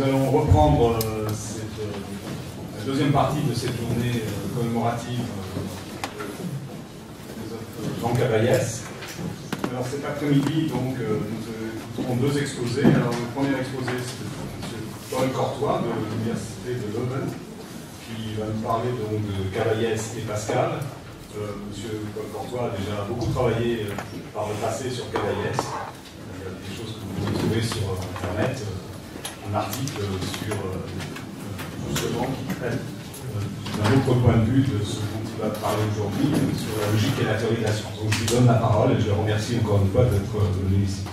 nous allons reprendre la deuxième partie de cette journée commémorative de Jean Cavaillès. Alors cet après-midi, donc, nous aurons deux exposés. Alors le premier exposé, c'est M. Paul Courtois de l'Université de Leuven, qui va nous parler donc de Cavaillès et Pascal. Monsieur Paul Courtois a déjà beaucoup travaillé par le passé sur Cavaillès. Il y a des choses que vous pouvez trouver sur Internet, un article sur justement qui traite d'un autre point de vue de ce dont il va parler aujourd'hui, sur la logique et la théorie de la science. Donc je lui donne la parole et je le remercie encore une fois d'être venu ici.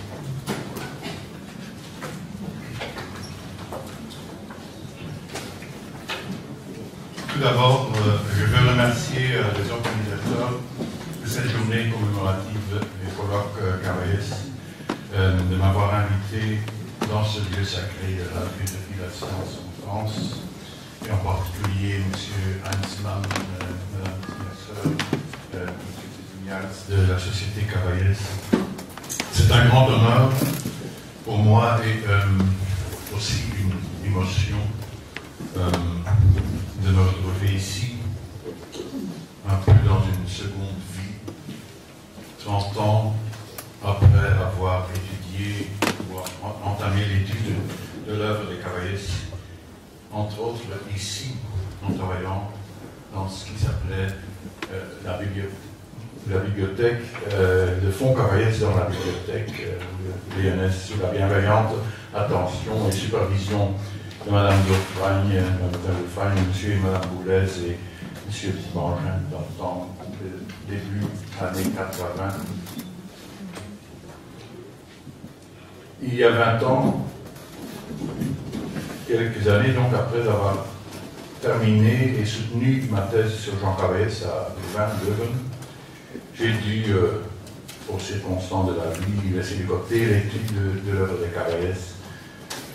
Tout d'abord, je veux remercier les organisateurs de cette journée commémorative des colloques Cavaillès de m'avoir invité dans ce lieu sacré de la philosophie de la science en France, et en particulier M. Heinzmann, Mme Signasseur, M. Tignaz de la Société Cavaillès. C'est un grand honneur pour moi et aussi une émotion de me retrouver ici, un peu dans une seconde vie, 30 ans après avoir étudié, ou entamé l'étude de l'œuvre de Cavaillès, entre autres ici, en travaillant dans ce qui s'appelait la bibliothèque, le fonds Cavaillès dans la bibliothèque, l'ENS, sous la bienveillante attention et supervision de Mme Dauphagne, M. et Mme Boulez et M. Dimangin dans le temps, début années 80. Il y a 20 ans, quelques années donc après avoir terminé et soutenu ma thèse sur Jean Cavaillès à Leuven, j'ai dû, pour circonstances de la vie, laisser de côté l'étude de l'œuvre de Cavaillès,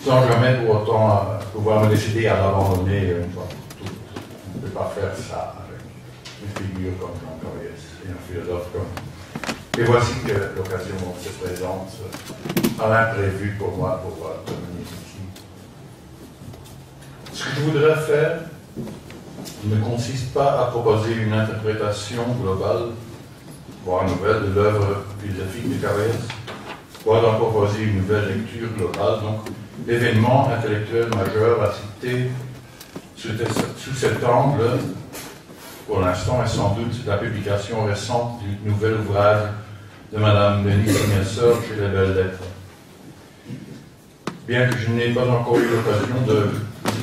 sans jamais pour autant pouvoir me décider à l'abandonner une fois pour toutes. On ne peut pas faire ça avec une figure comme Jean Cavaillès et un philosophe comme. Et voici que l'occasion se présente à l'imprévu pour moi pour venir ici. Ce que je voudrais faire ne consiste pas à proposer une interprétation globale, voire nouvelle, de l'œuvre philosophique de Cavaillès, voire d'en proposer une nouvelle lecture globale. Donc, l'événement intellectuel majeur à citer sous cet angle, pour l'instant, est sans doute la publication récente du nouvel ouvrage de Mme Denise Signasseur chez les Belles Lettres. Bien que je n'ai pas encore eu l'occasion de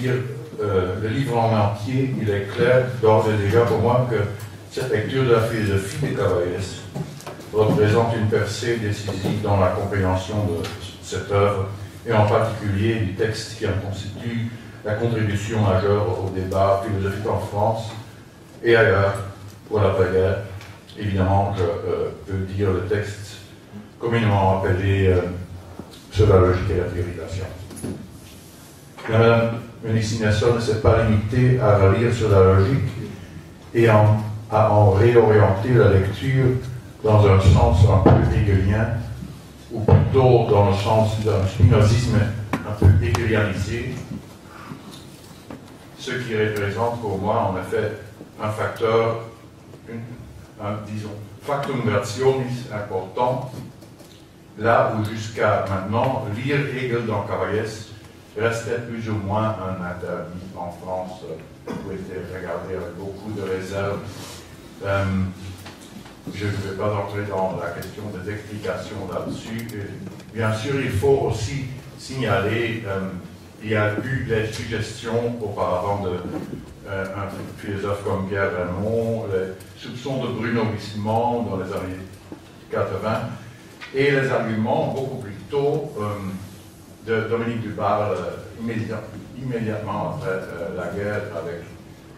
lire le livre en entier, il est clair d'ores et déjà pour moi que cette lecture de la philosophie de Cavaillès représente une percée décisive dans la compréhension de cette œuvre, et en particulier du texte qui en constitue la contribution majeure au débat philosophique en France et ailleurs pour l'après-guerre. Évidemment, je peux dire le texte communément appelé sur la logique et la théorie de la science. Mme Signasseur ne s'est pas limitée à la lire sur la logique et à en réorienter la lecture dans un sens un peu hegelien, ou plutôt dans le sens d'un spinozisme un peu hegelianisé, ce qui représente pour moi en effet un facteur, disons, factum versionis important, là où jusqu'à maintenant, lire Hegel dans Cavaillès restait plus ou moins un interdit en France, où était regardé avec beaucoup de réserve. Je ne vais pas entrer dans la question des explications là-dessus. Bien sûr, il faut aussi signaler il y a eu des suggestions auparavant d'un philosophe comme Pierre Raymond, les soupçons de Bruno Wissmann dans les années 80, et les arguments beaucoup plus tôt de Dominique Dubarre immédiatement après la guerre, avec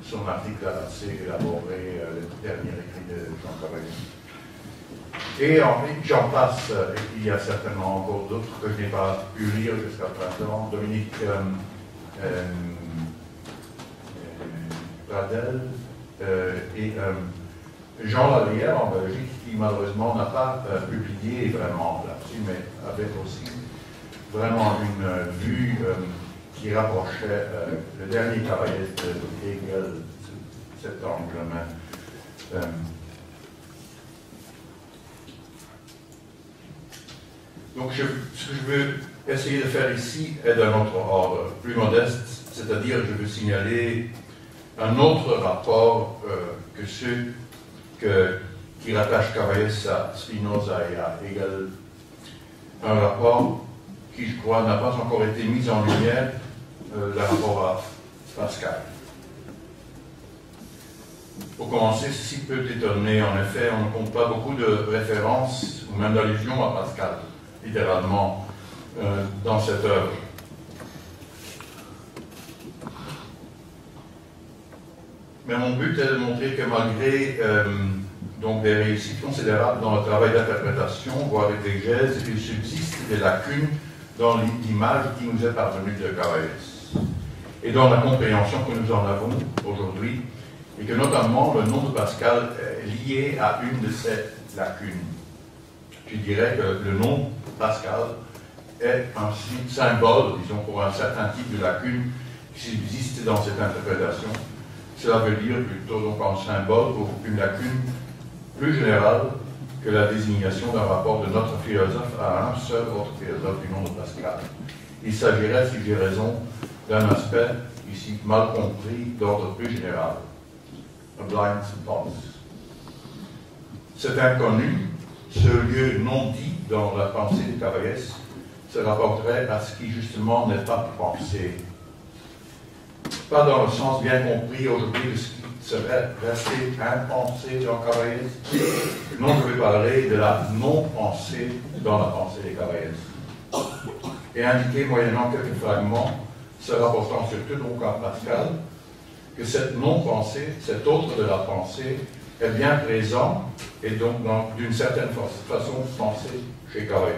son article assez élaboré, le dernier écrit de Jean Cavaillès. Et ensuite, j'en passe, il y a certainement encore d'autres que je n'ai pas pu lire jusqu'à présent. Dominique Pradel et Jean Lallière en Belgique, qui malheureusement n'a pas publié vraiment là-dessus, mais avec aussi vraiment une vue qui rapprochait le dernier Cavaillès de Hegel, cet angle. Donc ce que je veux essayer de faire ici est d'un autre ordre, plus modeste, c'est-à-dire je veux signaler un autre rapport que ceux qui rattachent Cavaillès à Spinoza et à Hegel. Un rapport qui, je crois, n'a pas encore été mis en lumière, le rapport à Pascal. Pour commencer, ceci peut étonner. En effet, on ne compte pas beaucoup de références ou même d'allusions à Pascal, littéralement, dans cette œuvre. Mais mon but est de montrer que malgré donc des réussites considérables dans le travail d'interprétation, voire d'exégèse, il subsiste des lacunes dans l'image qui nous est parvenue de Cavaillès et dans la compréhension que nous en avons aujourd'hui, et que notamment le nom de Pascal est lié à une de ces lacunes. Je dirais que le nom Pascal est un symbole, disons, pour un certain type de lacune qui subsiste dans cette interprétation. Cela veut dire plutôt donc un symbole pour une lacune plus générale que la désignation d'un rapport de notre philosophe à un seul autre philosophe du nom de Pascal. Il s'agirait, si j'ai raison, d'un aspect ici mal compris d'ordre plus général. A blind spot. Cet inconnu, ce lieu non dit dans la pensée de Cavaillès, se rapporterait à ce qui justement n'est pas pensé. Pas dans le sens bien compris aujourd'hui de ce qui serait resté impensé dans Cavaillès. Non, je vais parler de la non-pensée dans la pensée des Cavaillès. Et indiquer moyennant quelques fragments, se rapportant surtout donc à Pascal, que cette non-pensée, cet autre de la pensée, est bien présent et donc d'une certaine façon pensé chez Cavaillès.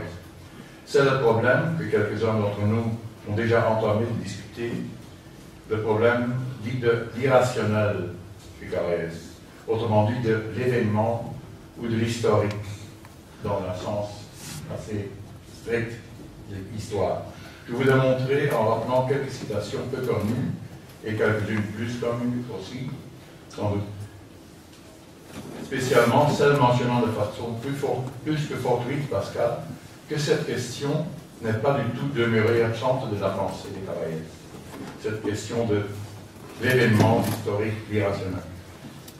C'est le problème que quelques-uns d'entre nous ont déjà entamé de discuter, le problème dit de l'irrationnel chez Cavaillès, autrement dit de l'événement ou de l'historique, dans un sens assez strict de l'histoire. Je vous ai montré en rappelant quelques citations peu connues et quelques-unes plus connues aussi, sans doute. Spécialement celles mentionnant de façon plus que fortuite Pascal, que cette question n'est pas du tout demeurée absente de la pensée des Cavaillès. Cette question de l'événement historique irrationnel.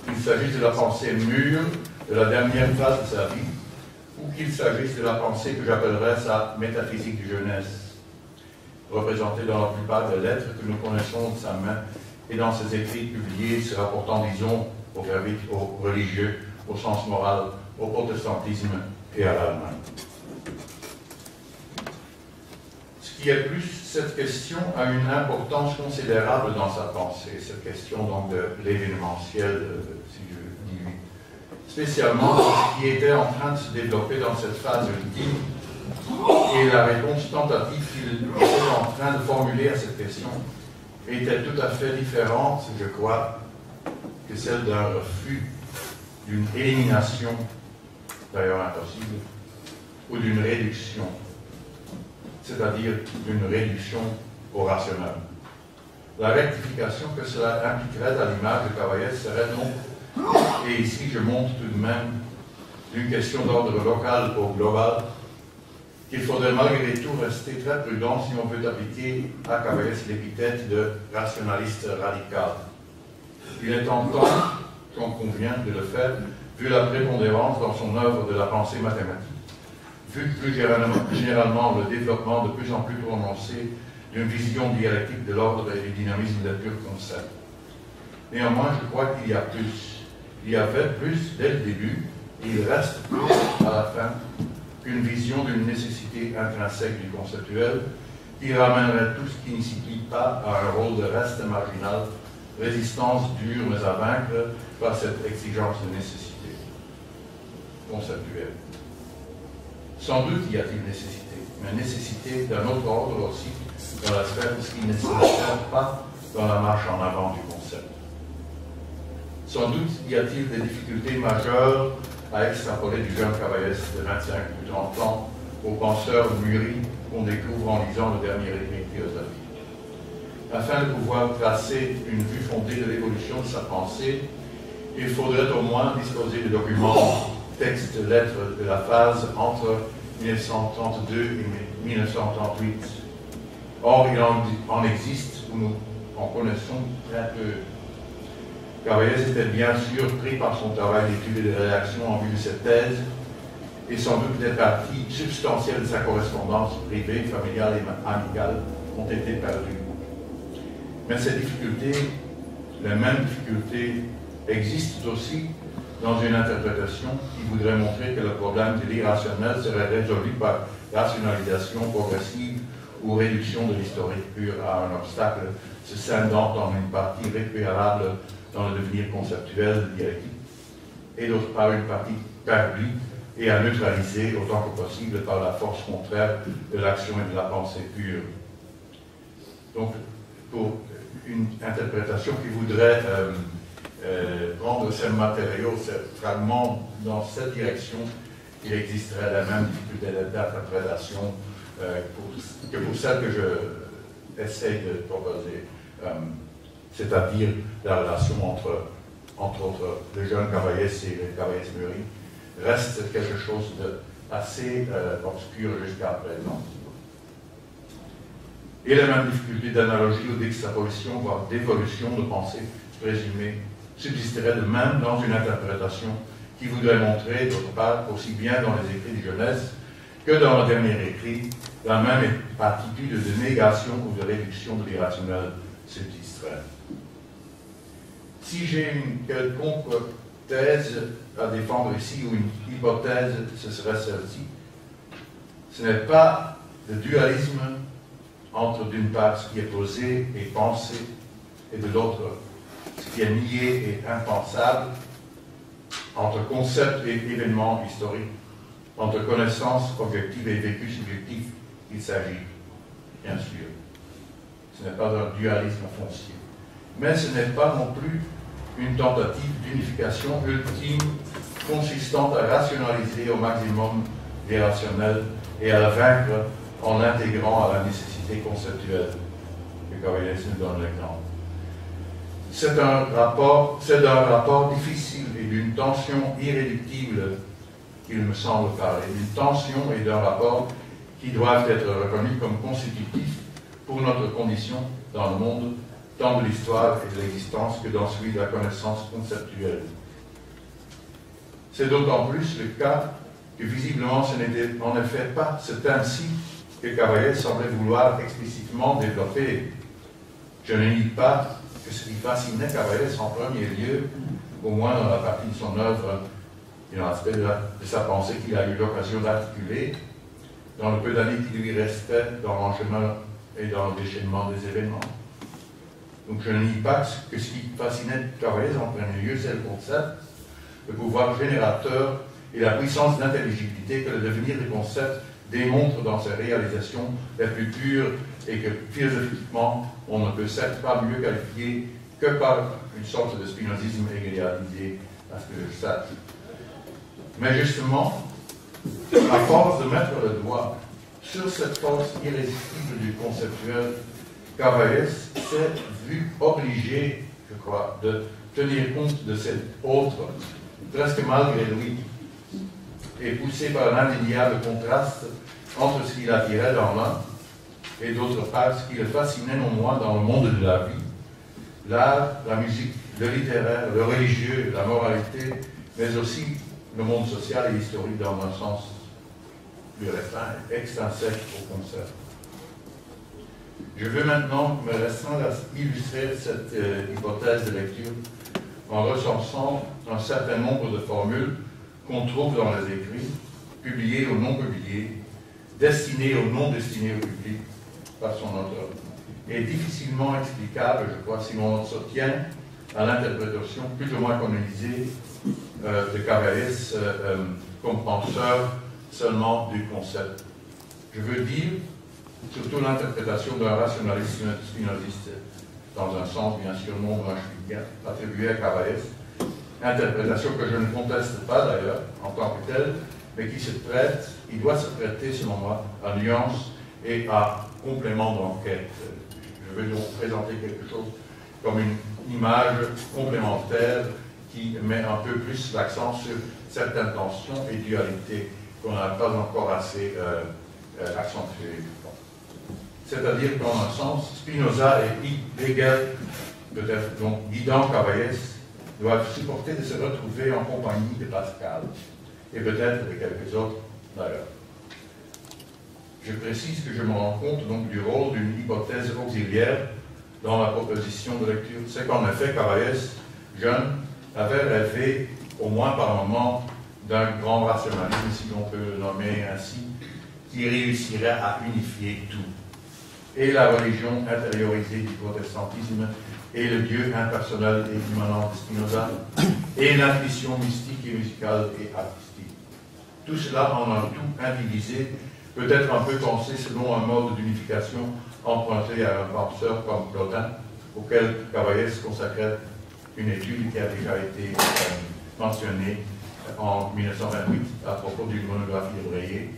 Qu'il s'agisse de la pensée mûre de la dernière phase de sa vie, ou qu'il s'agisse de la pensée que j'appellerais sa métaphysique de jeunesse, représentée dans la plupart des lettres que nous connaissons de sa main et dans ses écrits publiés se rapportant, disons, aux religieux, au sens moral, au protestantisme et à l'Allemagne. Ce qui est plus, cette question a une importance considérable dans sa pensée, cette question donc de l'événementiel, si je dis lui. Spécialement ce qui était en train de se développer dans cette phase ultime et la réponse tentative qu'il était en train de formuler à cette question était tout à fait différente, je crois, que celle d'un refus, d'une élimination, d'ailleurs impossible, ou d'une réduction, c'est-à-dire d'une réduction au rationnel. La rectification que cela impliquerait à l'image de Cavaillès serait donc, et ici je montre tout de même d'une question d'ordre local au global, qu'il faudrait malgré tout rester très prudent si on veut appliquer à Cavaillès l'épithète de rationaliste radical. Il est tentant qu'on convient de le faire, vu la prépondérance dans son œuvre de la pensée mathématique, vu plus généralement le développement de plus en plus prononcé d'une vision dialectique de l'ordre et du dynamisme des purs concepts. Néanmoins, je crois qu'il y a plus. Il y avait plus dès le début, et il reste plus à la fin, qu'une vision d'une nécessité intrinsèque du conceptuel qui ramènerait tout ce qui n'incite pas à un rôle de reste marginal, résistance dure mais à vaincre par cette exigence de nécessité conceptuelle. Sans doute y a-t-il nécessité, mais nécessité d'un autre ordre aussi, dans la sphère de ce qui ne s'installe pas dans la marche en avant du concept. Sans doute y a-t-il des difficultés majeures à extrapoler du jeune Cavaillès de 25 ou 30 ans aux penseurs mûris qu'on découvre en lisant le dernier écrit philosophique. afin de pouvoir tracer une vue fondée de l'évolution de sa pensée, il faudrait au moins disposer de documents, textes, lettres de la phase entre 1932 et 1938. Or, il en existe où nous en connaissons très peu. Cavaillés était bien sûr pris par son travail d'études et de rédaction en vue de cette thèse, et sans doute des parties substantielles de sa correspondance privée, familiale et amicale ont été perdues. Mais ces difficultés, les mêmes difficultés, existent aussi dans une interprétation qui voudrait montrer que le problème de l'irrationnel serait résolu par rationalisation progressive ou réduction de l'historique pur à un obstacle se scindant dans une partie récupérable dans le devenir conceptuel dialectique, et d'autre part une partie perdue et à neutraliser autant que possible par la force contraire de l'action et de la pensée pure. Donc, pour une interprétation qui voudrait prendre ces matériaux, ces fragments dans cette direction, il existerait la même difficulté d'interprétation que pour celle que je essaye de proposer, c'est-à-dire la relation entre autres, le jeune Cavaillés et le Cavaillés-Muri, reste quelque chose d'assez obscur jusqu'à présent. Et la même difficulté d'analogie ou d'extrapolation, voire d'évolution de pensée présumée, subsisterait de même dans une interprétation qui voudrait montrer, d'autre part, aussi bien dans les écrits de jeunesse que dans le dernier écrit, la même attitude de négation ou de réduction de l'irrationnel subsisterait. Si j'ai une quelconque thèse à défendre ici, ou une hypothèse, ce serait celle-ci. Ce n'est pas le dualisme entre, d'une part, ce qui est posé et pensé, et de l'autre, ce qui est nié et impensable, entre concept et événement historique, entre connaissance objective et vécu subjectif, il s'agit, bien sûr. Ce n'est pas un dualisme foncier. Mais ce n'est pas non plus une tentative d'unification ultime consistant à rationaliser au maximum l'irrationnel et à le vaincre en l'intégrant à la nécessité conceptuelle. Le Cavaillés nous donne l'exemple. C'est d'un rapport difficile et d'une tension irréductible qu'il me semble parler, d'une tension et d'un rapport qui doivent être reconnus comme constitutifs pour notre condition dans le monde, tant de l'histoire et de l'existence que dans celui de la connaissance conceptuelle. C'est d'autant plus le cas que visiblement ce n'était en effet pas ce thème-ci que Cavaillés semblait vouloir explicitement développer. Je ne nie pas que ce qui fascinait Cavaillés en premier lieu, au moins dans la partie de son œuvre et dans l'aspect de sa pensée qu'il a eu l'occasion d'articuler, dans le peu d'années qui lui restait dans l'enchaînement et dans le déchaînement des événements. Donc je ne nie pas que ce qui fascinait Cavaillés en premier lieu, c'est le concept, le pouvoir générateur et la puissance d'intelligibilité que le devenir des concepts démontre dans ses réalisations les plus pures et que philosophiquement on ne peut certes pas mieux qualifier que par une sorte de spinozisme hégélianisé, à ce que je sache. Mais justement, à force de mettre le doigt sur cette force irrésistible du conceptuel, Cavaillés s'est vu obligé, je crois, de tenir compte de cet autre, presque malgré lui, et poussé par l'indéniable contraste entre ce qui l'attirait dans l'un et d'autre part ce qui le fascinait non moins dans le monde de la vie, l'art, la musique, le littéraire, le religieux, la moralité, mais aussi le monde social et historique dans un sens plus restreint, extrinsèque au concept. Je veux maintenant me restreindre à illustrer cette hypothèse de lecture en recensant un certain nombre de formules qu'on trouve dans les écrits, publiés ou non publiés, destinés ou non destinés au public par son auteur, et difficilement explicable, je crois, si l'on se tient à l'interprétation plus ou moins canonisée de Cavaillés comme penseur seulement du concept. Je veux dire surtout l'interprétation d'un rationalisme spinoziste, dans un sens bien sûr non branchevillien, attribué à Cavaillés, interprétation que je ne conteste pas d'ailleurs en tant que telle, mais qui se prête, il doit se prêter selon moi à nuance et à complément d'enquête. Je veux donc présenter quelque chose comme une image complémentaire qui met un peu plus l'accent sur certaines tensions et dualités qu'on n'a pas encore assez accentuées. C'est-à-dire qu'en un sens, Spinoza et Hegel, peut-être donc guidant Cavaillés, doivent supporter de se retrouver en compagnie de Pascal, et peut-être de quelques autres d'ailleurs. Je précise que je me rends compte donc du rôle d'une hypothèse auxiliaire dans la proposition de lecture. C'est qu'en effet, Cavaillés, jeune, avait rêvé, au moins par moment, d'un grand rationalisme, si l'on peut le nommer ainsi, qui réussirait à unifier tout. Et la religion intériorisée du protestantisme, et le Dieu impersonnel et immanent de Spinoza, et l'intuition mystique et musicale et artistique. Tout cela en un tout indivisé, peut-être un peu pensé selon un mode d'unification emprunté à un penseur comme Plotin, auquel Cavaillés consacrait une étude qui a déjà été mentionnée en 1928 à propos d'une monographie ébrayée.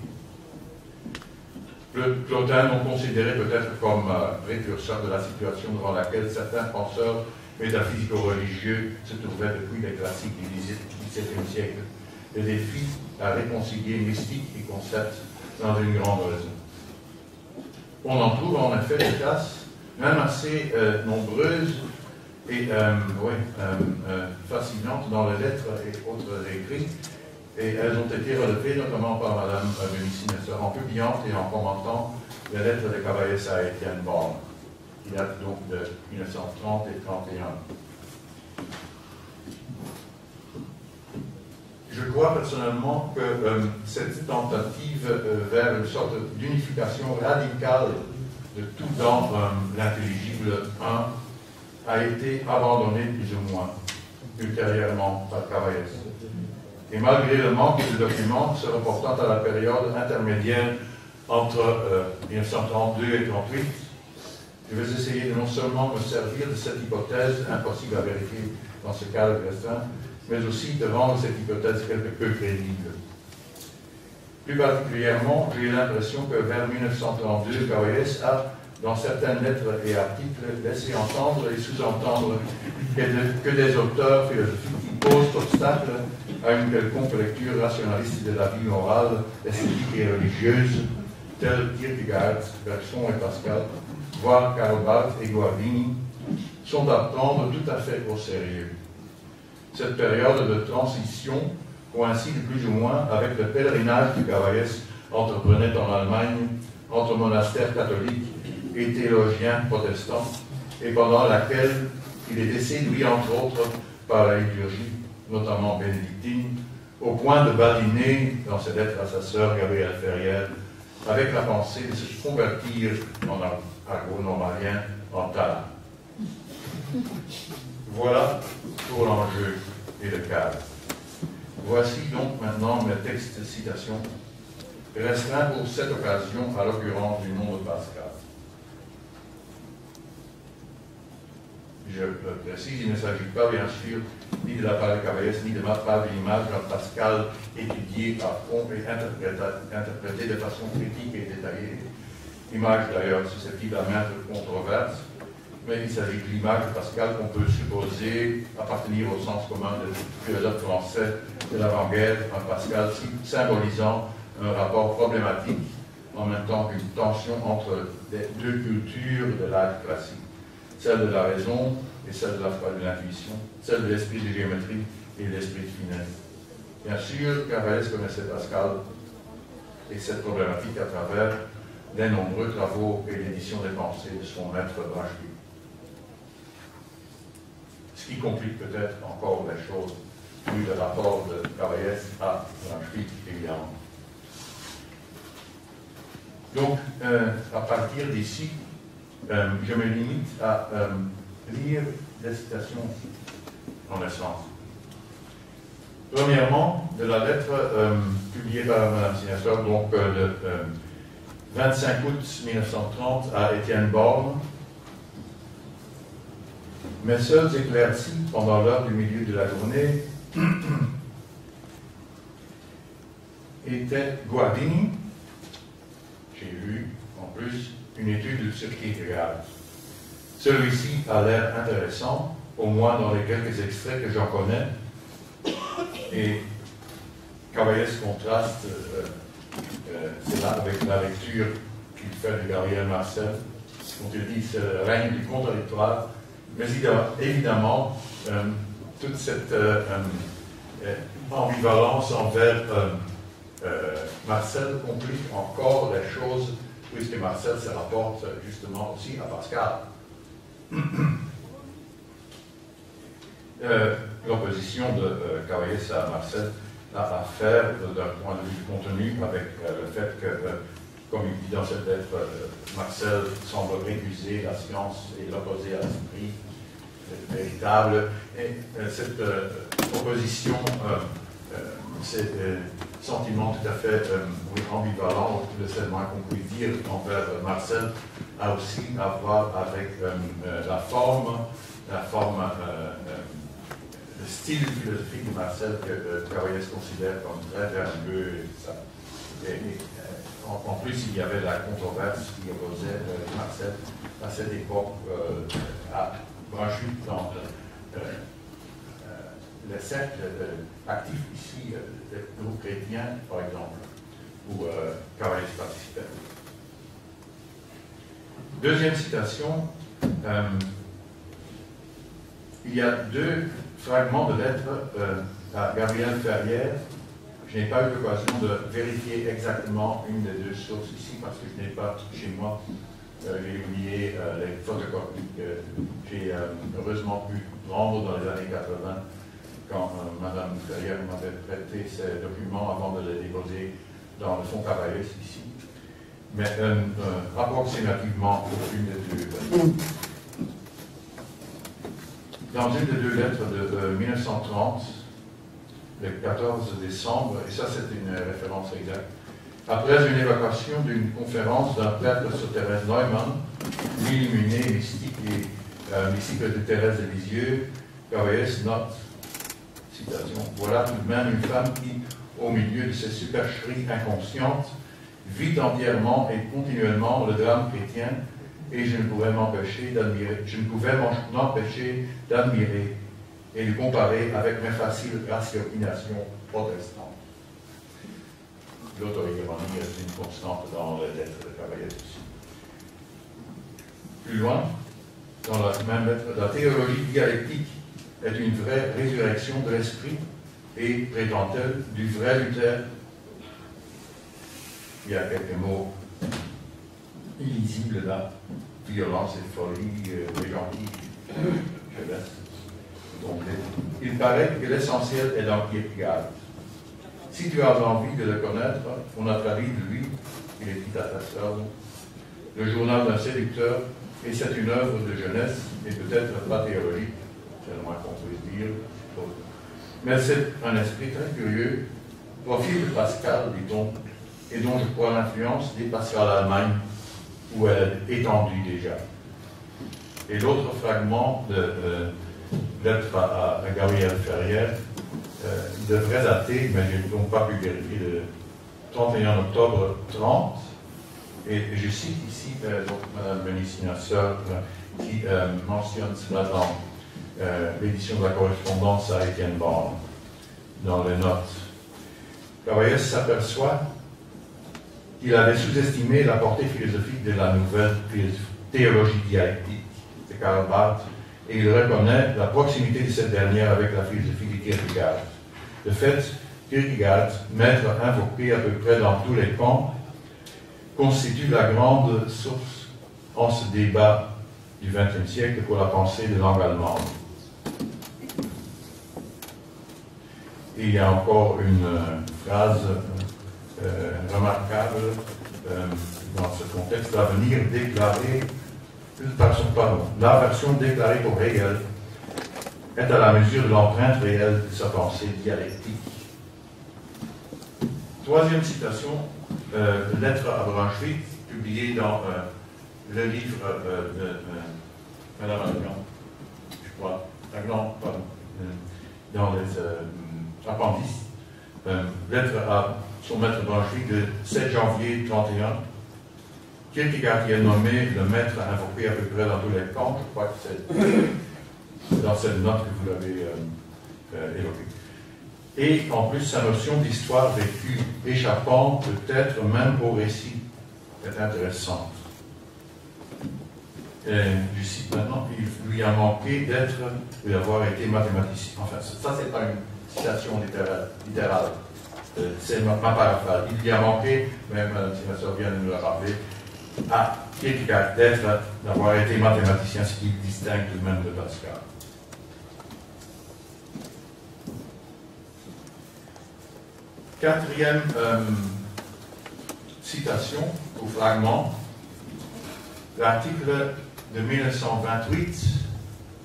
Plotin, non considéré peut-être comme précurseur de la situation devant laquelle certains penseurs métaphysico-religieux se trouvaient depuis les classiques du XVIIe siècle, le défi à réconcilier mystique et concept dans une grande raison. On en trouve en effet des classes, même assez nombreuses et fascinantes dans les lettres et autres écrits, et elles ont été relevées notamment par Mme Benicy-Nestor en publiant et en commentant les lettres de Cavaillés à Étienne Borne, qui datent donc de 1930 et 1931. Je crois personnellement que cette tentative vers une sorte d'unification radicale de tout dans l'intelligible 1 a été abandonnée plus ou moins ultérieurement par Cavaillés. Et malgré le manque de documents se reportant à la période intermédiaire entre 1932 et 1938, je vais essayer de non seulement me servir de cette hypothèse impossible à vérifier dans ce cadre restreint, mais aussi de rendre cette hypothèse quelque peu crédible. Plus particulièrement, j'ai l'impression que vers 1932, Cavaillés a, dans certaines lettres et articles, laissé entendre et sous-entendre que des auteurs philosophiques qui posent obstacle à une quelconque lecture rationaliste de la vie morale, esthétique et religieuse, tels Kierkegaard, Bergson et Pascal, voire Karl Barth et Guardini, sont à prendre tout à fait au sérieux. Cette période de transition coïncide plus ou moins avec le pèlerinage que Cavaillés entreprenait en Allemagne entre monastères catholiques et théologiens protestants, et pendant laquelle il était séduit entre autres par la liturgie, notamment bénédictine, au point de badiner dans ses lettres à sa sœur Gabrielle Ferrière, avec la pensée de se convertir en argot normalien en Tala. Voilà pour l'enjeu et le cadre. Voici donc maintenant mes textes de citation, restreints pour cette occasion à l'occurrence du nom de Pascal. Je le précise, il ne s'agit pas bien sûr ni de la part de Cavaillés, ni de ma part de l'image d'un Pascal étudié à fond et interprété de façon critique et détaillée. Image d'ailleurs susceptible à maintes controverses, mais il s'agit de l'image de Pascal qu'on peut supposer appartenir au sens commun de philosophe français de l'avant-guerre, un Pascal symbolisant un rapport problématique en même temps qu'une tension entre les deux cultures de l'art classique, celle de la raison et celle de la foi de l'intuition, celle de l'esprit de géométrie et de l'esprit de finesse. Bien sûr, Cavaillés connaissait Pascal et cette problématique à travers les nombreux travaux et l'édition des pensées de son maître Braschwitz. Ce qui complique peut-être encore les choses, vu le rapport de Cavaillés à Braschwitz, évidemment. Donc, à partir d'ici, je me limite à lire des citations en essence. Premièrement, de la lettre publiée par Mme Sinestor, donc le 25 août 1930 à Étienne Borne. Mes seuls éclaircis pendant l'heure du milieu de la journée étaient Guardini. J'ai lu en plus une étude sur Kierkegaard. Celui-ci a l'air intéressant, au moins dans les quelques extraits que j'en connais. Et Cavaillés contraste cela avec la lecture qu'il fait de Gabriel Marcel, dont il dit c'est le règne du contradictoire, mais il y a évidemment toute cette ambivalence envers Marcel complique encore les choses, puisque Marcel se rapporte justement aussi à Pascal. L'opposition de Cavaillés à Marcel a à faire d'un point de vue contenu avec le fait que, comme il dit dans cette lettre, Marcel semble récuser la science et l'opposer à l'esprit véritable. Et cette opposition, ces sentiments tout à fait ambivalents, le moins qu'on puisse dire envers Marcel, a aussi à voir avec la forme, le style philosophique de Marcel que Cavaillés considère comme très verbeux. En plus, il y avait la controverse qui opposait Marcel à cette époque à Branchuit dans le cercle actif ici des groupes chrétiens, par exemple, où Cavaillés participait. Deuxième citation, il y a deux fragments de lettres à Gabriel Ferrière. Je n'ai pas eu l'occasion de vérifier exactement une des deux sources ici parce que je n'ai pas chez moi. J'ai oublié les photocopies que j'ai heureusement pu rendre dans les années 80 quand Mme Ferrière m'avait prêté ces documents avant de les déposer dans le fonds Cavaillés ici. Mais approximativement une des deux. Dans une des deux lettres de 1930, le 14 décembre, et ça c'est une référence exacte, après une évocation d'une conférence d'un prêtre sur Thérèse Neumann, l'illuminée mystique et mystique de Thérèse de Lisieux, Cavaillés note, citation, voilà tout de même une femme qui, au milieu de ses supercheries inconscientes, vit entièrement et continuellement le drame chrétien, et je ne pouvais m'empêcher d'admirer et de comparer avec mes faciles ratiocinations protestantes. L'auto-ironie est une constante dans les lettres de Cavaillés aussi. Plus loin, dans la même lettre, la théologie dialectique est une vraie résurrection de l'esprit et, prétend-elle, du vrai Luther. Il y a quelques mots illisibles là, violence et folie, les gentils, je laisse. Donc, il paraît que l'essentiel est dans Kierkegaard. Si tu as envie de le connaître, on a traduit de lui, il est à ta sœur, le journal d'un séducteur, et c'est une œuvre de jeunesse, et peut-être pas théologique, c'est le moins qu'on puisse dire. Mais c'est un esprit très curieux, profil de Pascal, dit-on, et dont je crois l'influence dépassera l'Allemagne, où elle est étendue déjà. Et l'autre fragment de lettre à Gabriel Ferrière devrait dater, mais je n'ai donc pas pu vérifier, le 31 octobre 30, et je cite ici Mme Ménissina-Sœur qui mentionne cela dans l'édition de la correspondance à Étienne Borne, dans les notes. Cavaillés s'aperçoit qu'il avait sous-estimé la portée philosophique de la nouvelle théologie dialectique de Karl Barth, et il reconnaît la proximité de cette dernière avec la philosophie de Kierkegaard. De fait, Kierkegaard, maître invoqué à peu près dans tous les camps, constitue la grande source en ce débat du XXe siècle pour la pensée de langue allemande. Et il y a encore une phrase remarquable dans ce contexte, l'avenir déclaré, l'aversion déclarée pour Hegel est à la mesure de l'empreinte réelle de sa pensée dialectique. Troisième citation, lettre à Branchuit, publiée dans le livre de Madame Agnan, je crois, Agnan, pardon, dans les appendices, lettre à son maître Branchuit de 7 janvier 31, Kierkegaard y est nommé le maître invoqué à peu près dans tous les camps, je crois que c'est dans cette note que vous l'avez évoquée. Et en plus, sa notion d'histoire vécue, échappant peut-être même au récit, est intéressante. Je cite maintenant, il lui a manqué d'avoir été mathématicien. Enfin, ça c'est pas une citation littérale. C'est ma paraphrase. Il lui a manqué, même si ma soeur vient de nous le rappeler, à Kierkegaard d'avoir été mathématicien, ce qui distingue tout de même de Pascal. Quatrième citation ou fragment, l'article de 1928,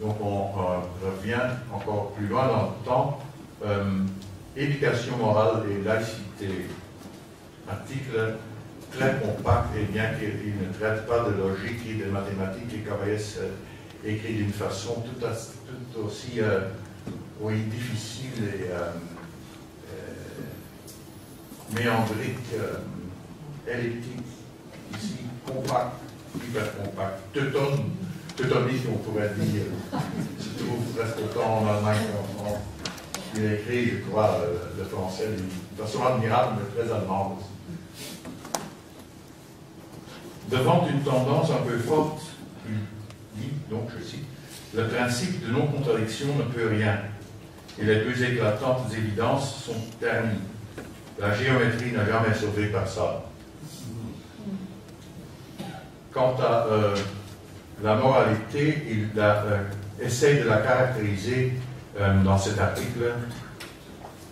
donc on revient encore plus loin dans le temps, éducation morale et laïcité. Article très compact, et bien qu'il ne traite pas de logique et de mathématiques, et Cavaillès écrit d'une façon tout aussi difficile et méandrique, elliptique, ici, compact, hyper compact, teutonique, on pourrait dire, se trouve presque autant en Allemagne qu'en France. Il a écrit, je crois, le français de façon admirable, mais très allemande aussi. Devant une tendance un peu forte, il dit, donc je cite, le principe de non-contradiction ne peut rien, et les plus éclatantes évidences sont ternies. La géométrie n'a jamais sauvé personne. Quant à la moralité, il essaye de la caractériser dans cet article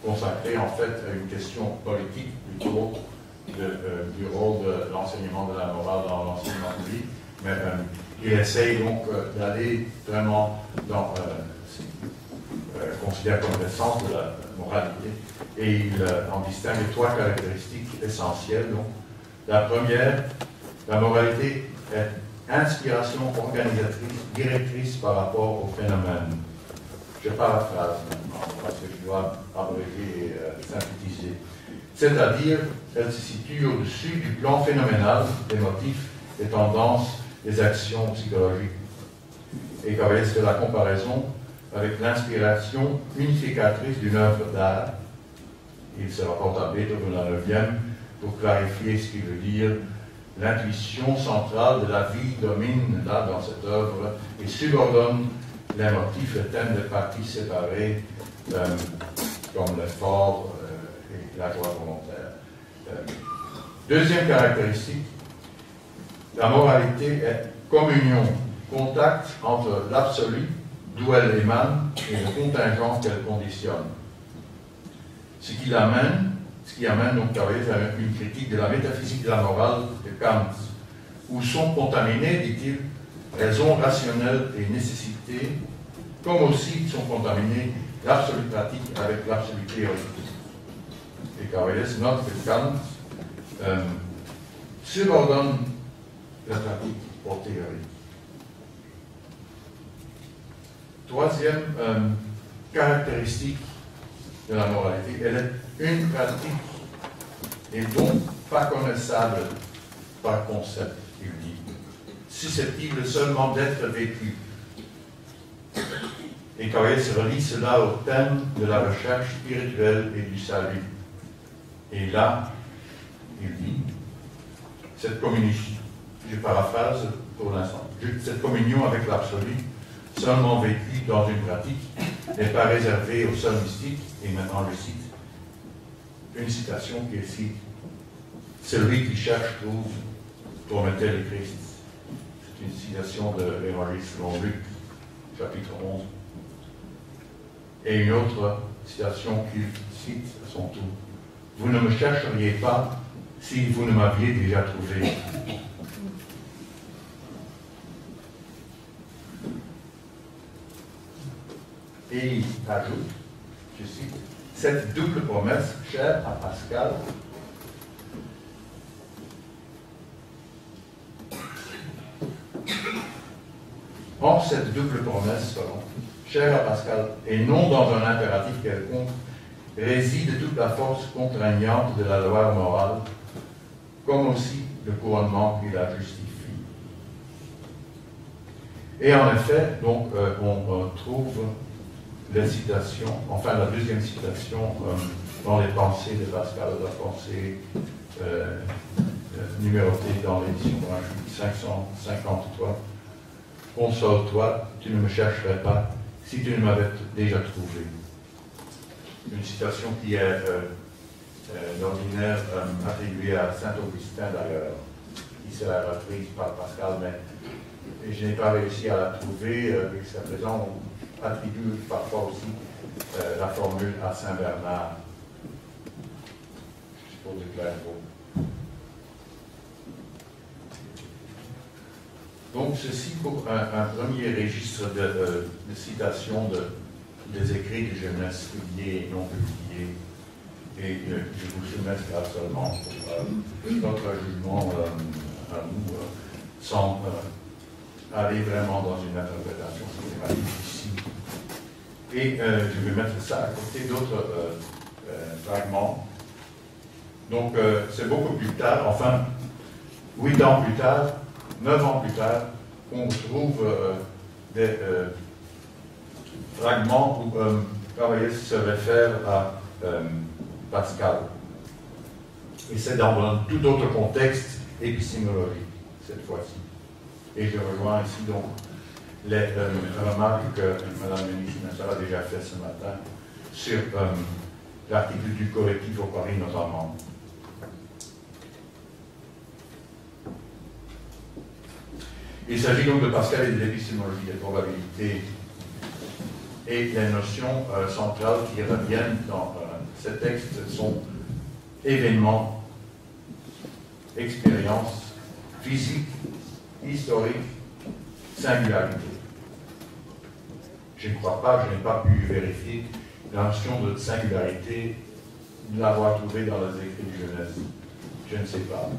consacré en fait à une question politique plutôt du rôle de l'enseignement de la morale dans l'enseignement public, mais il essaye donc d'aller vraiment dans considère comme l'essence de la moralité, et il en distingue trois caractéristiques essentielles. Donc, la première, la moralité est inspiration organisatrice, directrice par rapport au phénomène. Je paraphrase maintenant, parce que je dois abréger et synthétiser. C'est-à-dire, elle se situe au-dessus du plan phénoménal des motifs, des tendances, des actions psychologiques. Et Cavaillès fait la comparaison avec l'inspiration unificatrice d'une œuvre d'art. Il se rapporte à Beethoven la 9e pour clarifier ce qu'il veut dire. L'intuition centrale de la vie domine là dans cette œuvre et subordonne les motifs et thèmes des parties séparées comme l'effort et la joie volontaire. Deuxième caractéristique, la moralité est communion, contact entre l'absolu, d'où elle émane, et le contingent qu'elle conditionne. Ce qui amène donc Cavaillès à une critique de la métaphysique de la morale de Kant, où sont contaminées, dit-il, raison rationnelle et nécessité, comme aussi sont contaminées l'absolu pratique avec l'absolu théorique. Et Cavaillès note que Kant subordonne la pratique aux théories. Troisième caractéristique de la moralité, elle est une pratique et donc pas connaissable par concept, il dit, susceptible seulement d'être vécue. Et Cavaillès relie cela au thème de la recherche spirituelle et du salut. Et là, il dit, cette communion, je paraphrase pour l'instant, cette communion avec l'absolu, seulement vécue dans une pratique, n'est pas réservée au seul mystique, et maintenant je cite, une citation qui est ici, celui qui cherche trouve, Prométhée le Christ. C'est une citation de l'Évangile selon Luc, chapitre 11. Et une autre citation qu'il cite à son tour. Vous ne me chercheriez pas si vous ne m'aviez déjà trouvé. Et il ajoute, je cite, cette double promesse chère à Pascal en cette double promesse, chère à Pascal, et non dans un impératif quelconque, réside toute la force contraignante de la loi morale, comme aussi le couronnement qui la justifie. Et en effet, donc, on trouve les citations, enfin la deuxième citation dans les pensées de Pascal, la pensée numérotée dans l'édition gratuite 553. Console-toi, tu ne me chercherais pas si tu ne m'avais déjà trouvé. Une citation qui est d'ordinaire attribuée à Saint-Augustin d'ailleurs, qui sera reprise par Pascal, mais je n'ai pas réussi à la trouver. Jusqu'à présent, on attribue parfois aussi la formule à Saint-Bernard. Je suppose que là, donc, ceci pour un premier registre de citation des écrits de jeunesse publiés et non publiés. Et je vous soumets là seulement pour notre jugement à nous, sans aller vraiment dans une interprétation systématique ici. Et je vais mettre ça à côté d'autres fragments. Donc, c'est beaucoup plus tard, enfin, 8 ans plus tard, 9 ans plus tard, on trouve des fragments où Cavaillés se réfère à Pascal. Et c'est dans un tout autre contexte épistémologique, cette fois-ci. Et je rejoins ici donc les remarques que Mme Ménissine a déjà fait ce matin sur l'article du collectif au Paris notamment. Il s'agit donc de Pascal et de l'épistémologie des probabilités et les notions centrales qui reviennent dans ces textes sont événements, expériences, physique, historique, singularité. Je ne crois pas, je n'ai pas pu vérifier la notion de singularité, de l'avoir trouvée dans les écrits de jeunesse. Je ne sais pas,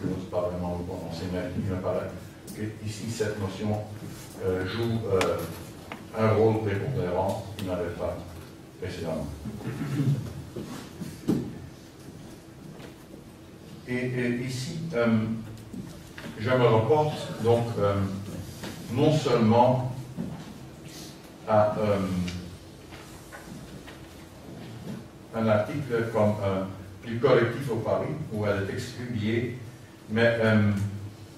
je n'ose pas vraiment le prononcer, mais il me paraît qu'ici cette notion joue un rôle prépondérant qu'il n'avait pas précédemment. Et ici, je me reporte donc non seulement à un article comme du collectif au Paris, où elle est publiée, mais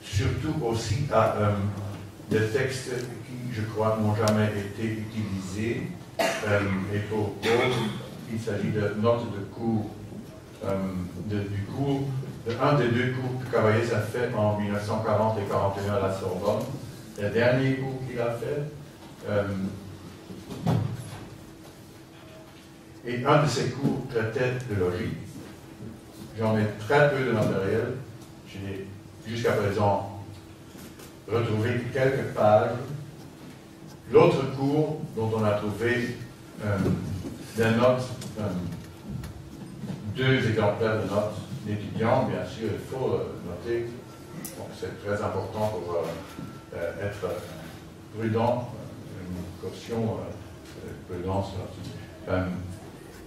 surtout aussi à des textes qui, je crois, n'ont jamais été utilisés. Et pour d'autres, il s'agit de notes de cours, du cours, un des deux cours que Cavaillés a fait en 1940 et 1941 à la Sorbonne, le dernier cours qu'il a fait. Et un de ces cours traitait de logique. J'en ai très peu de matériel. J'ai jusqu'à présent retrouvé quelques pages. L'autre cours dont on a trouvé des notes, deux exemplaires de notes d'étudiants, bien sûr, il faut noter, c'est très important pour être prudent, une caution, prudence.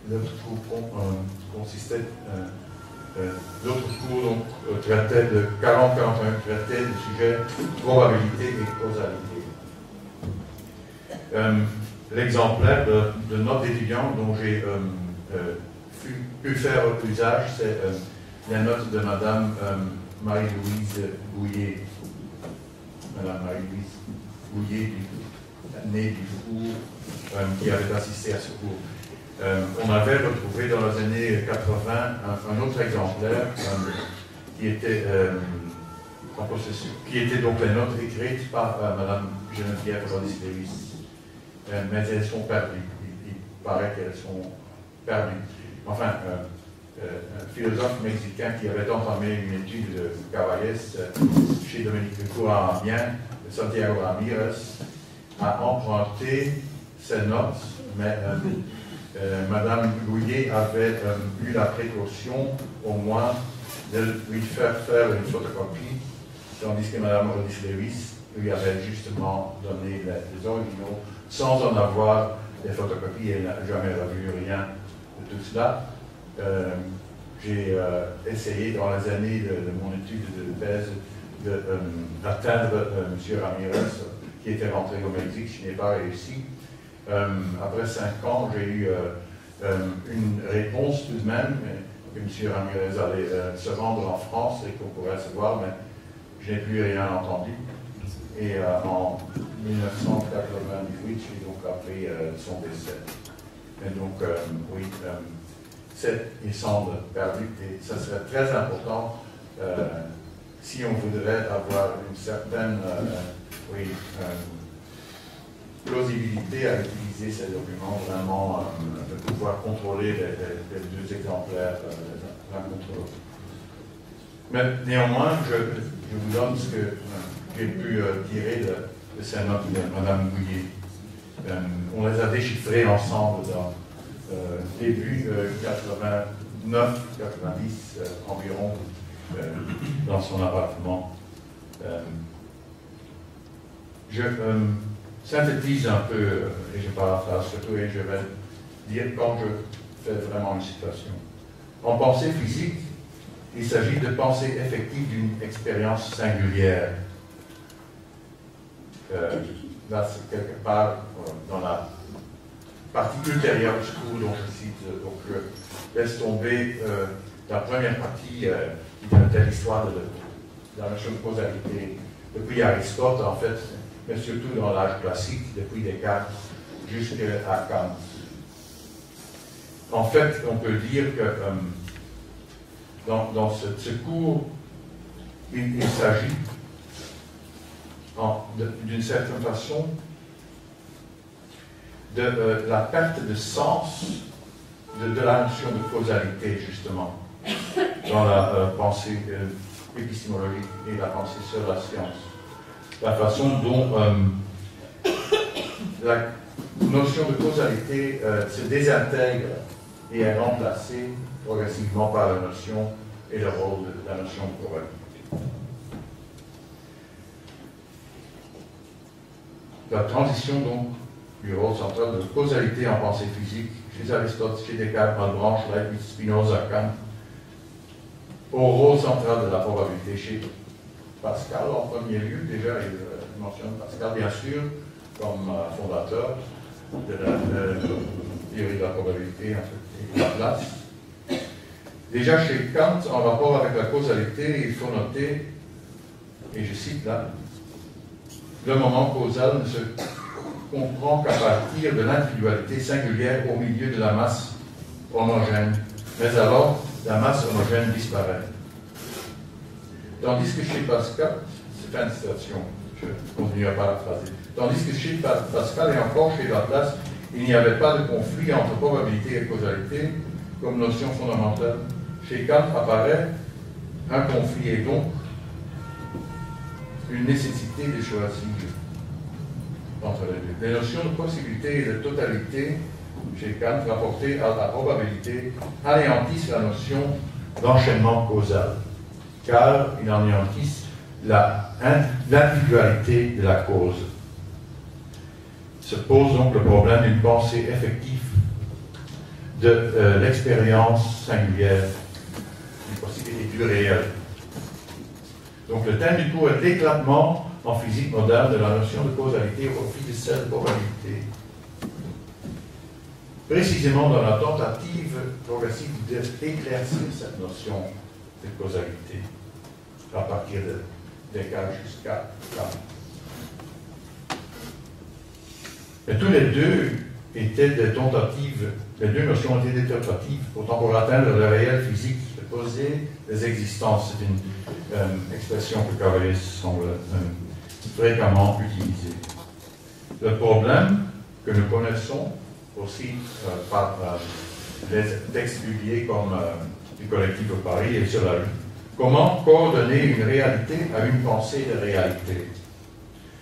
L'autre cours consistait, l'autre cours donc, traitait de 40-41, traitait du sujet probabilité et causalité. L'exemplaire de notes d'étudiants dont j'ai pu faire usage, c'est la note de Madame Marie-Louise Bouillet. Madame Marie-Louise Bouillet, née du Four, qui avait assisté à ce cours. On avait retrouvé dans les années 80 un autre exemplaire qui était en possession, qui était donc les notes écrites par Madame Geneviève Rodis-Lewis. Mais elles sont perdues. Il paraît qu'elles sont perdues. Enfin, un philosophe mexicain qui avait entamé une étude de Cavaillés chez Dominique Lecourt à Amiens, Santiago Ramirez, a emprunté ces notes, mais Madame Bouillet avait eu la précaution au moins de lui faire une photocopie, tandis que Madame Rodis-Lewis lui avait justement donné les originaux sans en avoir des photocopies. Elle n'a jamais revu rien de tout cela. j'ai essayé dans les années de mon étude de thèse d'atteindre M. Ramirez, qui était rentré au Mexique. Je n'ai pas réussi. Après 5 ans, j'ai eu une réponse tout de même, que M. Ramirez allait se rendre en France et qu'on pourrait se voir, mais je n'ai plus rien entendu. Et en 1998, j'ai donc appris son décès. Et donc, oui, il semble perdu, et ça serait très important si on voudrait avoir une certaine plausibilité à utiliser ces documents, vraiment de pouvoir contrôler les 2 exemplaires l'un contre l'autre. Mais néanmoins, je vous donne ce que j'ai pu tirer de ces notes de Mme Bouillet. On les a déchiffrées ensemble dans début 89-90 environ dans son appartement. Je synthétise un peu, et je paraphrase surtout, et je vais dire quand je fais vraiment une citation. En pensée physique, il s'agit de pensée effective d'une expérience singulière. Là, c'est quelque part dans la partie ultérieure du cours dont je cite, donc je laisse tomber la première partie qui traitait l'histoire de la notion de causalité depuis Aristote, en fait, mais surtout dans l'âge classique, depuis Descartes jusqu'à Kant. En fait, on peut dire que dans ce cours, il s'agit d'une certaine façon de la perte de sens de la notion de causalité, justement, dans la pensée épistémologique et la pensée sur la science. La façon dont la notion de causalité se désintègre et est remplacée progressivement par la notion et le rôle de la notion de probabilité. La transition, donc, du rôle central de causalité en pensée physique, chez Aristote, chez Descartes, Malebranche, Leibniz, Spinoza, Kant, au rôle central de la probabilité chez Pascal, en premier lieu, déjà, il mentionne Pascal, bien sûr, comme fondateur de la théorie de la probabilité et de la place. Déjà chez Kant, en rapport avec la causalité, il faut noter, et je cite là, le moment causal ne se comprend qu'à partir de l'individualité singulière au milieu de la masse homogène, mais alors la masse homogène disparaît. Tandis que chez Pascal, c'est fin de citation, je continue à paraphraser, tandis que chez Pascal et encore chez Laplace, il n'y avait pas de conflit entre probabilité et causalité comme notion fondamentale. Chez Kant apparaît un conflit et donc une nécessité de choisir entre les deux. Les notions de possibilité et de totalité, chez Kant, rapportées à la probabilité, anéantissent la notion d'enchaînement causal, car ils anéantissent l'individualité de la cause. Se pose donc le problème d'une pensée effective de l'expérience singulière, d'une possibilité du réel. Donc le thème du cours est l'éclatement en physique moderne de la notion de causalité au profit de celle de probabilité. Précisément dans la tentative progressive d'éclaircir cette notion de causalité à partir de Descartes jusqu'à Kant. Et tous les deux étaient des tentatives, les deux notions étaient des tentatives, pourtant pour atteindre le réel physique, de poser des existences. C'est une expression que Cavalier semble fréquemment utiliser. Le problème que nous connaissons aussi par les textes publiés comme du collectif de Paris et sur la rue. Comment coordonner une réalité à une pensée de réalité?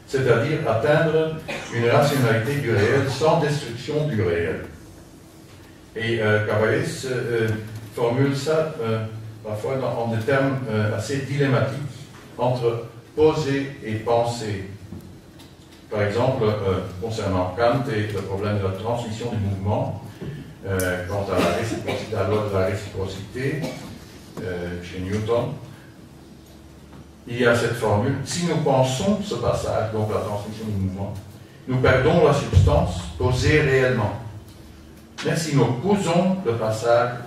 C'est-à-dire atteindre une rationalité du réel sans destruction du réel. Et Cavalier formule ça parfois en des termes assez dilématiques entre poser et penser. Par exemple, concernant Kant et le problème de la transmission du mouvement, quant à la loi de la réciprocité, chez Newton, il y a cette formule, si nous pensons ce passage, donc la transmission du mouvement, nous perdons la substance posée réellement. Mais si nous posons le passage,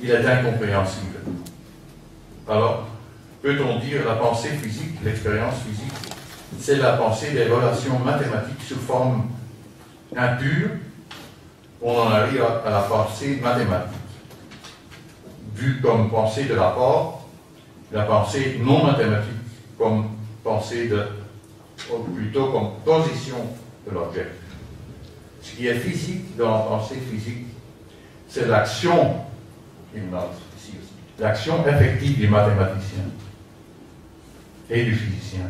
il est incompréhensible. Alors, peut-on dire la pensée physique, l'expérience physique, c'est la pensée des relations mathématiques sous forme impure, on en arrive à la pensée mathématique. Vue comme pensée de l'apport, la pensée non mathématique comme pensée ou plutôt comme position de l'objet. Ce qui est physique dans la pensée physique, c'est l'action, il note ici aussi, l'action effective du mathématicien et du physicien.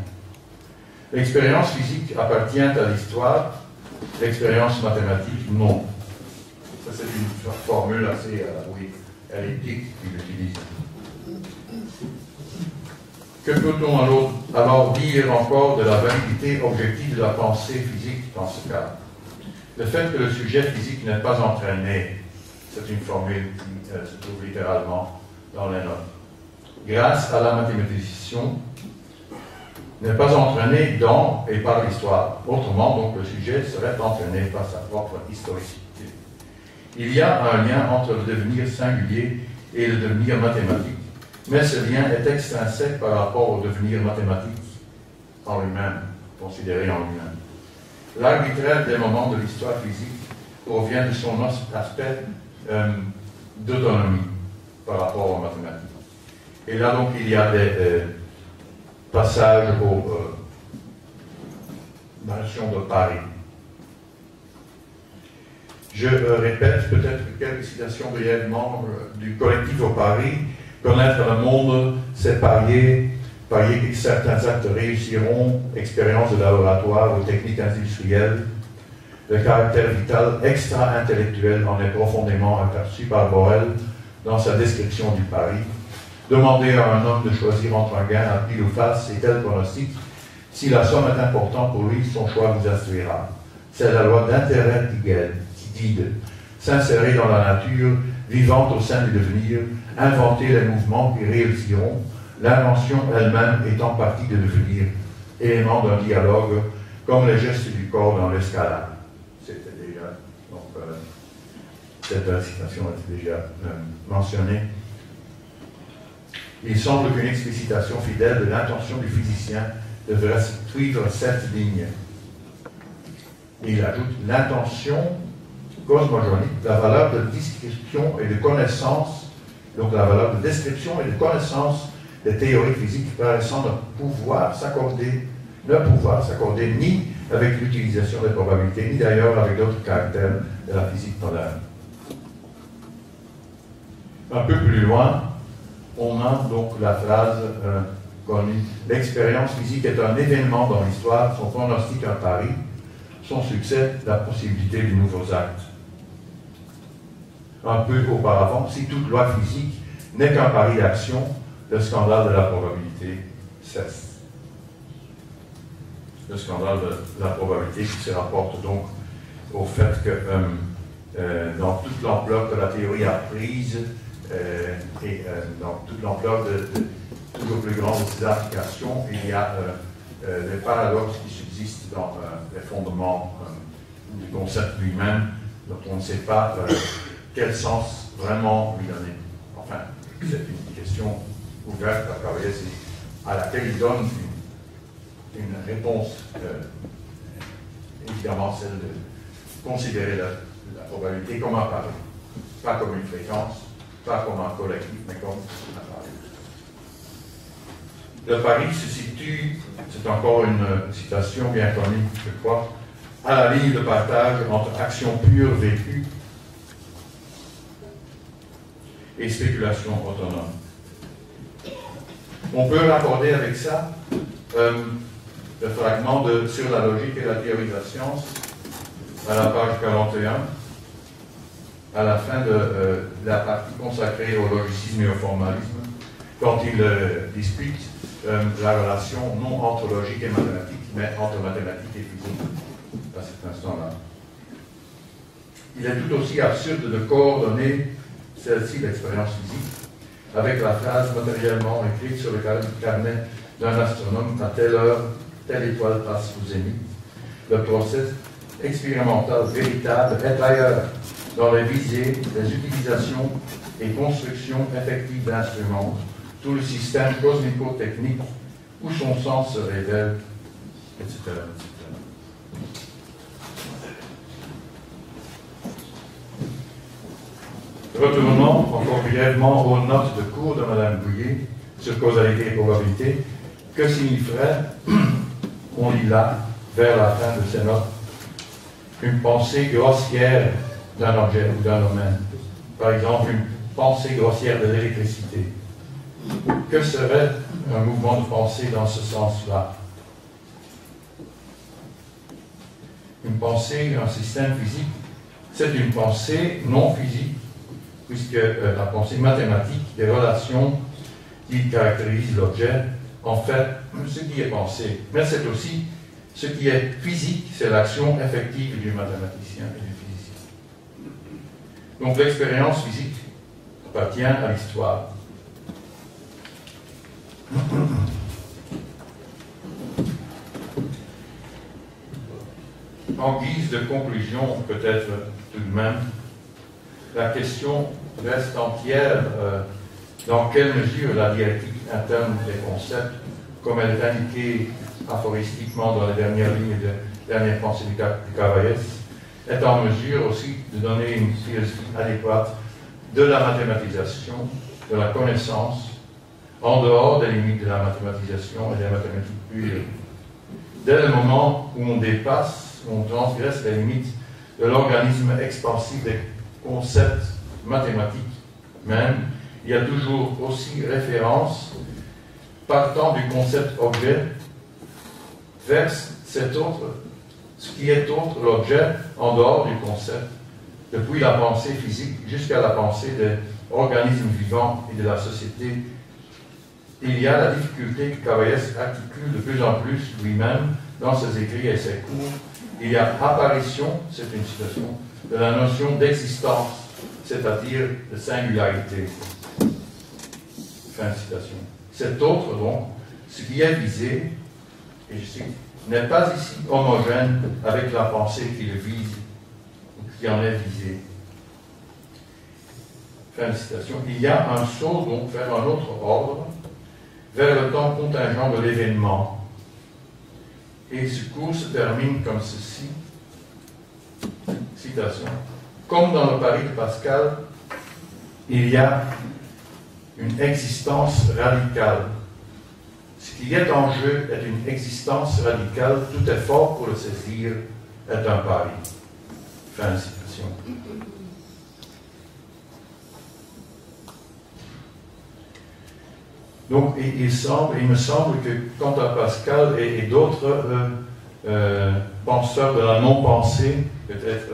L'expérience physique appartient à l'histoire, l'expérience mathématique, non. Ça, c'est une formule assez elliptique qu'il utilise. Que peut-on alors dire encore de la validité objective de la pensée physique dans ce cas? Le fait que le sujet physique n'est pas entraîné, c'est une formule qui se trouve littéralement dans les notes. Grâce à la mathématicien, n'est pas entraîné dans et par l'histoire. Autrement, donc, le sujet serait entraîné par sa propre historicité. Il y a un lien entre le devenir singulier et le devenir mathématique, mais ce lien est extrinsèque par rapport au devenir mathématique en lui-même, considéré en lui-même. L'arbitraire des moments de l'histoire physique provient de son aspect d'autonomie par rapport aux mathématiques. Et là, donc, il y a des passages aux nations de Paris. Je répète peut-être quelques citations brièvement du collectif au Paris. Connaître le monde, c'est parier que certains actes réussiront, expérience de laboratoire ou techniques industrielles. Le caractère vital extra-intellectuel en est profondément aperçu par Borel dans sa description du Paris. Demander à un homme de choisir entre un gain à pile ou face et tel pronostic, si la somme est importante pour lui, son choix vous instruira. C'est la loi d'intérêt qui guide, s'insérer dans la nature, vivante au sein du devenir, inventer les mouvements qui réussiront, l'invention elle-même étant partie de devenir, élément d'un dialogue, comme les gestes du corps dans l'escalade. C'était déjà, donc, cette citation a été déjà mentionnée. Il semble qu'une explicitation fidèle de l'intention du physicien devrait suivre cette ligne. Et il ajoute l'intention cosmogonique, la valeur de description et de connaissance, donc la valeur de description et de connaissance des théories physiques paraissant ne pouvoir s'accorder ni avec l'utilisation des probabilités, ni d'ailleurs avec d'autres caractères de la physique moderne. Un peu plus loin, on a donc la phrase connue. L'expérience physique est un événement dans l'histoire, son pronostic un pari, son succès la possibilité de nouveaux actes. Un peu auparavant, si toute loi physique n'est qu'un pari d'action, le scandale de la probabilité cesse. Le scandale de la probabilité qui se rapporte donc au fait que dans toute l'ampleur que la théorie a prise, et dans toute l'ampleur de toujours plus grande de ses applications, il y a des paradoxes qui subsistent dans les fondements du concept lui-même, dont on ne sait pas quel sens vraiment lui donner. Enfin, c'est une question ouverte à travailler, à laquelle il donne une réponse, évidemment celle de considérer la probabilité comme un pari, pas comme une fréquence, pas comme un collectif, mais comme un pari. Le pari se situe, c'est encore une citation bien connue, je crois, à la ligne de partage entre action pure vécue et spéculation autonome. On peut raccorder avec ça le fragment sur la logique et la théorie de la science à la page 41, à la fin de la partie consacrée au logicisme et au formalisme, quand il discute la relation non entre logique et mathématique, mais entre mathématiques et physique, à cet instant-là. Il est tout aussi absurde de coordonner celle-ci, l'expérience physique, avec la phrase matériellement écrite sur le carnet d'un astronome à telle heure, telle étoile passe sous zénith. Le processus expérimental véritable est ailleurs, dans les visées, les utilisations et constructions effectives d'instruments, tout le système cosmico-technique où son sens se révèle, etc. Retournons encore brièvement aux notes de cours de Mme Bouillet sur causalité et probabilité. Que signifierait, on lit là, vers la fin de ces notes, une pensée grossière d'un objet ou d'un domaine? Par exemple, une pensée grossière de l'électricité. Que serait un mouvement de pensée dans ce sens-là? Une pensée, un système physique, c'est une pensée non physique, puisque la pensée mathématique, des relations qui caractérisent l'objet, en fait, ce qui est pensé. Mais c'est aussi ce qui est physique, c'est l'action effective du mathématicien et du physicien. Donc l'expérience physique appartient à l'histoire. En guise de conclusion, peut-être tout de même, la question reste entière dans quelle mesure la dialectique interne des concepts, comme elle est indiquée aphoristiquement dans les dernières lignes de la dernière pensée du Cavaillès, est en mesure aussi de donner une philosophie adéquate de la mathématisation, de la connaissance, en dehors des limites de la mathématisation et des mathématiques pures. Dès le moment où on dépasse, où on transgresse les limites de l'organisme expansif des concepts mathématiques même, il y a toujours aussi référence, partant du concept objet, vers cet autre, ce qui est autre, l'objet, en dehors du concept, depuis la pensée physique jusqu'à la pensée des organismes vivants et de la société. Il y a la difficulté que Cavaillès articule de plus en plus lui-même dans ses écrits et ses cours. Il y a apparition, c'est une citation, de la notion d'existence, c'est-à-dire de singularité. Fin de citation. Cet autre, donc, ce qui est visé, et je cite, n'est pas ici homogène avec la pensée qui le vise, ou qui en est visée. Fin de citation. Il y a un saut, donc, vers un autre ordre, vers le temps contingent de l'événement. Et ce cours se termine comme ceci. Citation. Comme dans le Paris de Pascal, il y a une existence radicale. Ce qui est en jeu est une existence radicale. Tout effort pour le saisir est un pari. Fin de citation. Donc, il me semble que quant à Pascal et d'autres penseurs de la non-pensée, peut-être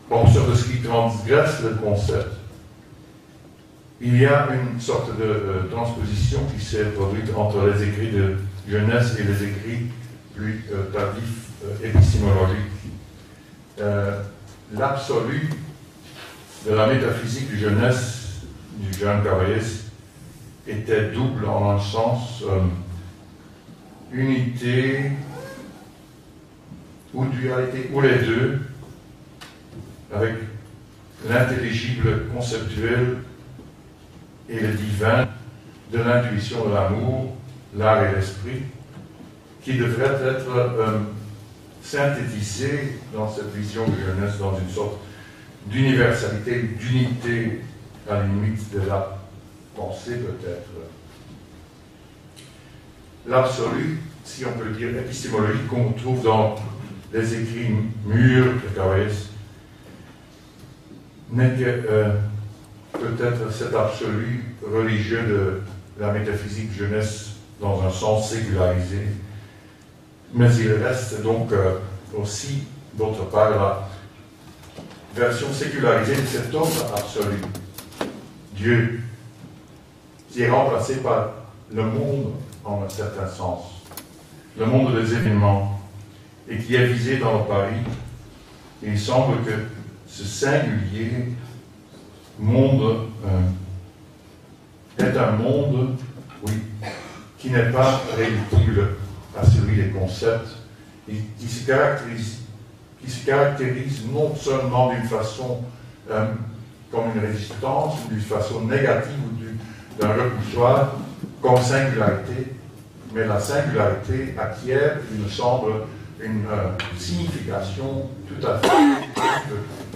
penseurs de ce qui transgresse le concept, il y a une sorte de transposition qui s'est produite entre les écrits de Genèse et les écrits plus tardifs épistémologiques. L'absolu de la métaphysique du Genèse du jeune Cavaillès était double en un sens unité ou dualité, ou les deux, avec l'intelligible conceptuel et le divin, de l'intuition de l'amour, l'art et l'esprit, qui devrait être synthétisé dans cette vision de Genèse, dans une sorte d'universalité, d'unité à la limite de la pensée peut-être. L'absolu, si on peut dire épistémologique, qu'on trouve dans les écrits mûrs de Cavaillès, n'est que peut-être cet absolu religieux de la métaphysique jeunesse dans un sens sécularisé, mais il reste donc aussi, d'autre part, la version sécularisée de cet autre absolu, Dieu, qui est remplacé par le monde en un certain sens, le monde des événements, et qui est visé dans le Paris. Il semble que ce singulier monde est un monde, oui, qui n'est pas réductible à celui des concepts, et qui se caractérise non seulement d'une façon comme une résistance, ou d'une façon négative, ou d'un repoussoir, comme singularité, mais la singularité acquiert, il me semble, une signification tout à fait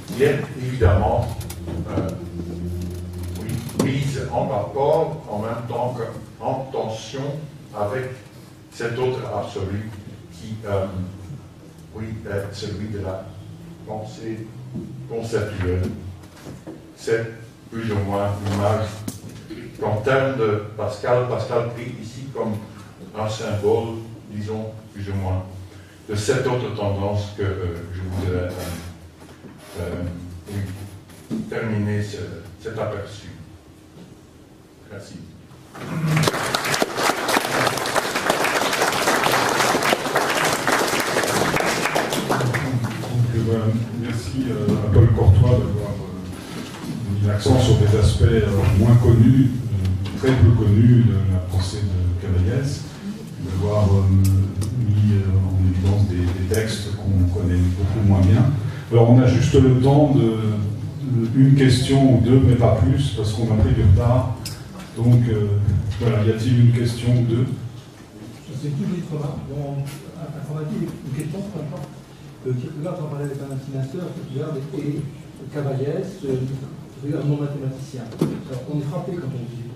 qui est évidemment mise en rapport, en même temps qu'en tension avec cet autre absolu qui est celui de la pensée conceptuelle. C'est plus ou moins l'image qu'en termes de Pascal prit ici comme un symbole, disons, plus ou moins, de cette autre tendance que je voudrais terminer cet aperçu. Merci. Merci à Paul Courtois d'avoir mis l'accent sur des aspects moins connus, très peu connus de la pensée de Cavaillès, d'avoir mis en évidence des textes qu'on connaît beaucoup moins bien. Alors on a juste le temps d'une question ou deux, mais pas plus, parce qu'on a pris du retard. Donc voilà, y a-t-il une question ou deux? C'est tout vite remarque. Informatique, une question, par exemple. Kierkegaard, on parlait avec un dessinateur, Kierkegaard et Cavaillès, un non-mathématicien. Alors, on est frappé quand on lit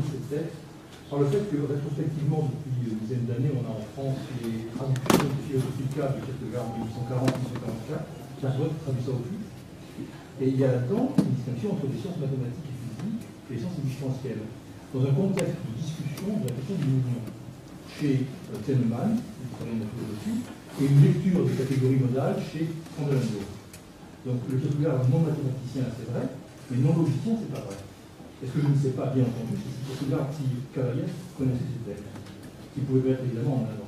ces textes par le fait que, rétrospectivement, depuis une dizaine d'années, on a en France les traductions de Philosophica de Kierkegaard en 1840-1844, qui a traduit ça au plus. Et il y a là-dedans une distinction entre les sciences mathématiques et physiques et les sciences existentielles, dans un contexte de discussion de la question de l'union. Chez Tennemann, l'historien de la philosophie, et une lecture des catégories modales chez Condelenburg. Donc le Kierkegaard non mathématicien, c'est vrai, mais non logicien, c'est pas vrai. Est-ce que je ne sais pas, bien entendu, si Kierkegaard, si Cavaillès connaissait ces textes, qui pouvaient mettre évidemment en avant.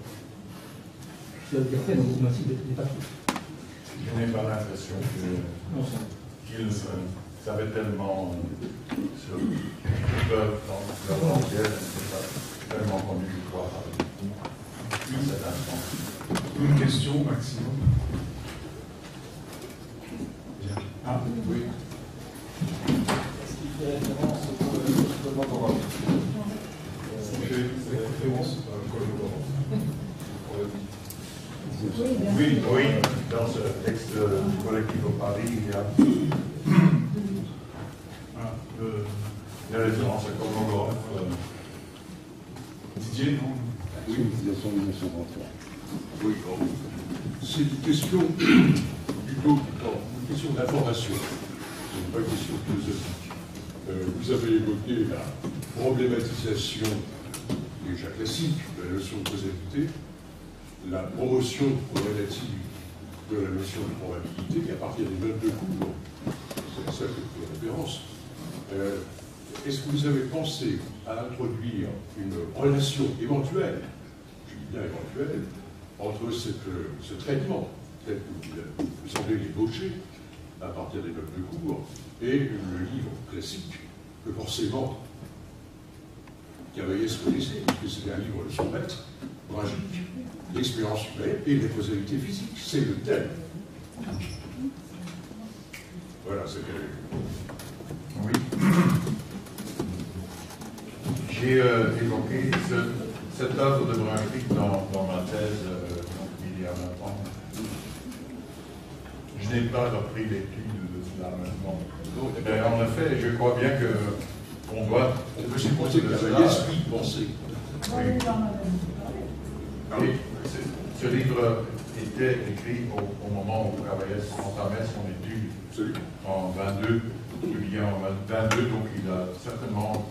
C'est-à-dire qu'après, dans le massif des papiers. Je n'ai pas l'impression qu'ils savaient tellement sur l'œuvre dans leur entière, c'est pas tellement connu de croire à cet instant. Une question maximum. Ah, oui. Est-ce qu'il fait référence au collaborateur? Il fait référence au collaborateur. Oui, dans ce texte du collectif au Paris, il y a une référence à collaborateur. Didier, non? Oui, l'utilisation de 1923. Oui, c'est une question plutôt une question d'information, ce n'est pas une question philosophique. Vous avez évoqué la problématisation déjà classique de la notion de causalité, la promotion relative de la notion de probabilité, et à partir des notes de cours, c'est à ça que je fais référence. Est-ce que vous avez pensé à introduire une relation éventuelle, je dis bien éventuelle, entre ce traitement, tel que vous semblez l'ébaucher, à partir des notes de cours, et le livre classique, que forcément Cavaillès connaissait, puisque c'était un livre de son maître, tragique, l'expérience humaine et les causalités physiques. C'est le thème. Voilà, c'était... Oui. J'ai évoqué cette œuvre de Brunswick dans ma thèse il y a longtemps. Je n'ai pas repris l'étude de cela maintenant. Mais en effet, je crois bien qu'on doit... On peut supposer que Cavaillès puisse penser. Oui. Ce livre était écrit au moment où Cavaillès entamait son étude en 22, publié en 22, donc il a certainement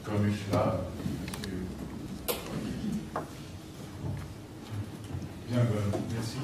connu cela. Bien, merci.